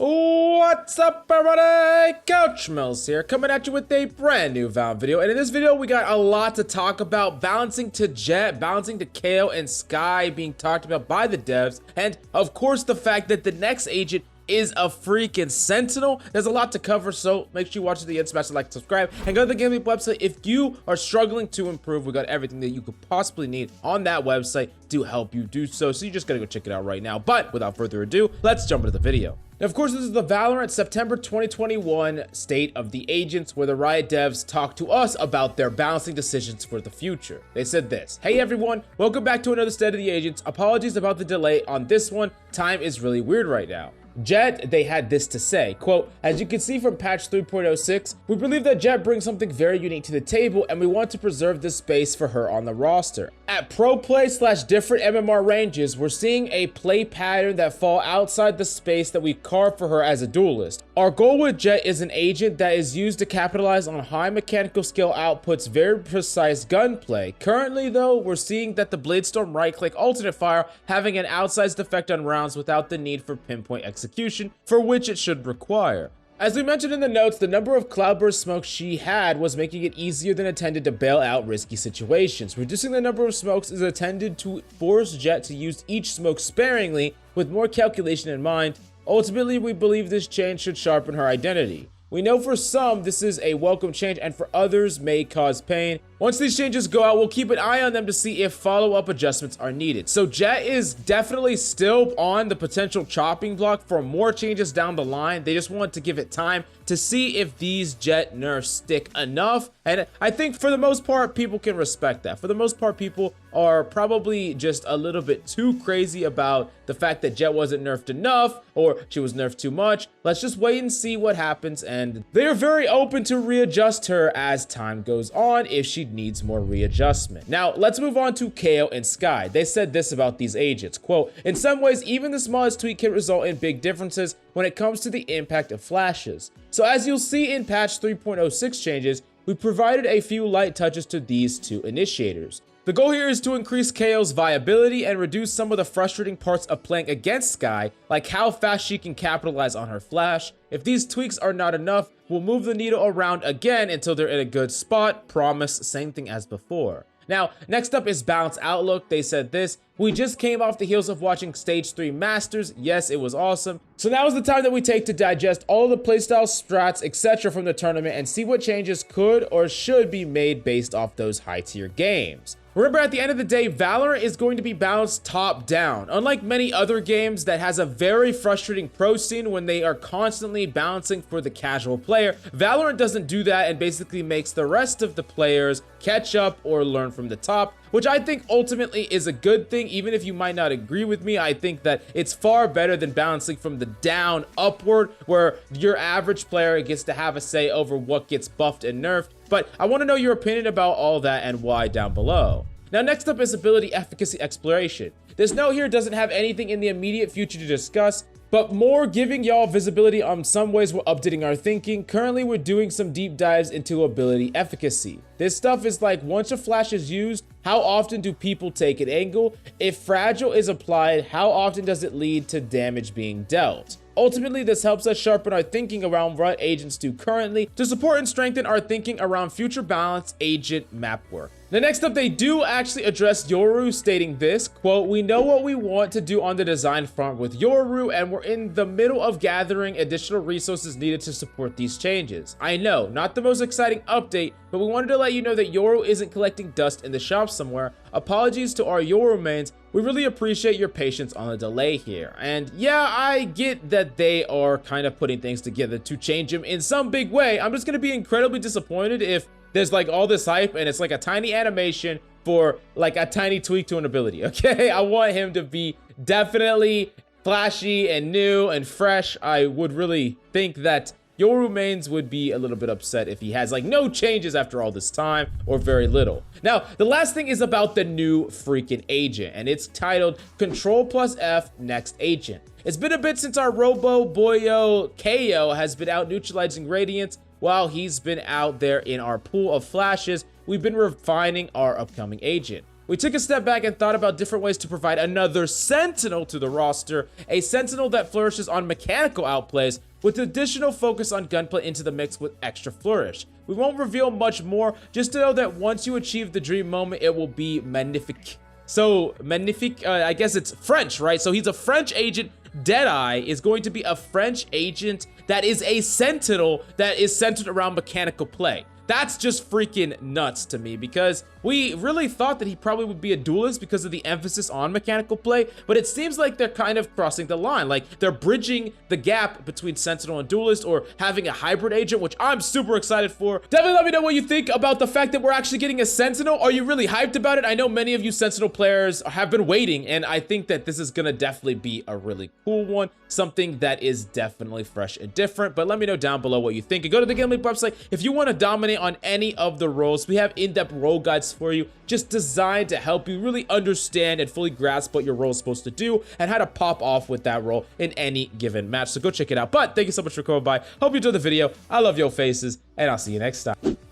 What's up, everybody? Coach Mills here, coming at you with a brand new Valorant video. And in this video, we got a lot to talk about. Balancing to Jet, balancing to KO and Sky being talked about by the devs. And of course, the fact that the next agent is a freaking Sentinel. There's a lot to cover, so make sure you watch the end, smash the like, subscribe, and go to the GameLeap website. If you are struggling to improve, we got everything that you could possibly need on that website to help you do so. So you just gotta go check it out right now. But without further ado, let's jump into the video. Now, of course, this is the Valorant September 2021 State of the Agents, where the Riot devs talk to us about their balancing decisions for the future. They said this: "Hey everyone, welcome back to another State of the Agents. Apologies about the delay on this one. Time is really weird right now." Jet, they had this to say, quote, "As you can see from patch 3.06, we believe that Jet brings something very unique to the table and we want to preserve this space for her on the roster. At pro play / different MMR ranges, we're seeing a play pattern that fall outside the space that we carved for her as a duelist. Our goal with Jet is an agent that is used to capitalize on high mechanical skill outputs, very precise gunplay. Currently though, we're seeing that the Bladestorm right-click alternate fire having an outsized effect on rounds without the need for pinpoint execution, for which it should require. As we mentioned in the notes, the number of cloudburst smokes she had was making it easier than intended to bail out risky situations. Reducing the number of smokes is intended to force Jet to use each smoke sparingly with more calculation in mind. Ultimately, we believe this change should sharpen her identity. We know for some this is a welcome change and for others may cause pain. Once these changes go out, we'll keep an eye on them to see if follow-up adjustments are needed." So Jet is definitely still on the potential chopping block for more changes down the line. They just want to give it time to see if these Jet nerfs stick enough. And I think for the most part, people can respect that. For the most part, people are probably just a little bit too crazy about the fact that Jet wasn't nerfed enough or she was nerfed too much. Let's just wait and see what happens. And they're very open to readjust her as time goes on if she needs more readjustment. Now, let's move on to KO and Sky. They said this about these agents, quote, "In some ways, even the smallest tweak can result in big differences when it comes to the impact of flashes. So as you'll see in patch 3.06 changes, we provided a few light touches to these two initiators. The goal here is to increase KO's viability and reduce some of the frustrating parts of playing against Sky, like how fast she can capitalize on her flash. If these tweaks are not enough, we'll move the needle around again until they're in a good spot. Promise, same thing as before." Now, next up is Balance Outlook. They said this: "We just came off the heels of watching Stage 3 Masters. Yes, it was awesome. So now is the time that we take to digest all the playstyles, strats, etc. from the tournament and see what changes could or should be made based off those high-tier games. Remember, at the end of the day, Valorant is going to be balanced top-down. Unlike many other games that has a very frustrating pro scene when they are constantly balancing for the casual player, Valorant doesn't do that and basically makes the rest of the players catch up or learn from the top, which I think ultimately is a good thing. Even if you might not agree with me, I think that it's far better than balancing from the down upward, where your average player gets to have a say over what gets buffed and nerfed. But I want to know your opinion about all that and why down below. Now, next up is ability efficacy exploration. This note here doesn't have anything in the immediate future to discuss, but more giving y'all visibility on some ways we're updating our thinking. Currently, we're doing some deep dives into ability efficacy. This stuff is like, once a flash is used, how often do people take an angle? If fragile is applied, how often does it lead to damage being dealt? Ultimately, this helps us sharpen our thinking around what agents do currently to support and strengthen our thinking around future balance agent map work." Now, next up, they do actually address Yoru, stating this, quote, "We know what we want to do on the design front with Yoru, and we're in the middle of gathering additional resources needed to support these changes. I know, not the most exciting update, but we wanted to let you know that Yoru isn't collecting dust in the shop somewhere. Apologies to our Yoru mains. We really appreciate your patience on the delay here." And yeah, I get that they are kind of putting things together to change him in some big way. I'm just going to be incredibly disappointed if there's like all this hype and it's like a tiny animation for like a tiny tweak to an ability, okay? I want him to be definitely flashy and new and fresh. I would really think that Yoru mains would be a little bit upset if he has like no changes after all this time, or very little. Now, the last thing is about the new freaking agent, and it's titled Control+F Next Agent. It's been a bit since our Robo Boyo KO has been out neutralizing Radiance. While he's been out there in our pool of flashes, we've been refining our upcoming agent. we took a step back and thought about different ways to provide another Sentinel to the roster, a Sentinel that flourishes on mechanical outplays, with additional focus on gunplay into the mix with extra flourish. We won't reveal much more, just to know that once you achieve the dream moment, it will be magnifique. So, magnifique, I guess it's French, right? So he's a French agent. Deadeye is going to be a French agent that is a Sentinel that is centered around mechanical play. That's just freaking nuts to me, because we really thought that he probably would be a duelist because of the emphasis on mechanical play, but it seems like they're kind of crossing the line. Like, they're bridging the gap between Sentinel and duelist, or having a hybrid agent, which I'm super excited for. Definitely let me know what you think about the fact that we're actually getting a Sentinel. Are you really hyped about it? I know many of you Sentinel players have been waiting, and I think that this is gonna definitely be a really cool one, something that is definitely fresh and different. But let me know down below what you think, and go to the GameLeap website if you want to dominate on any of the roles. We have in-depth role guides for you, just designed to help you really understand and fully grasp what your role is supposed to do and how to pop off with that role in any given match. So go check it out. But thank you so much for coming by. Hope you enjoyed the video. I love your faces, and I'll see you next time.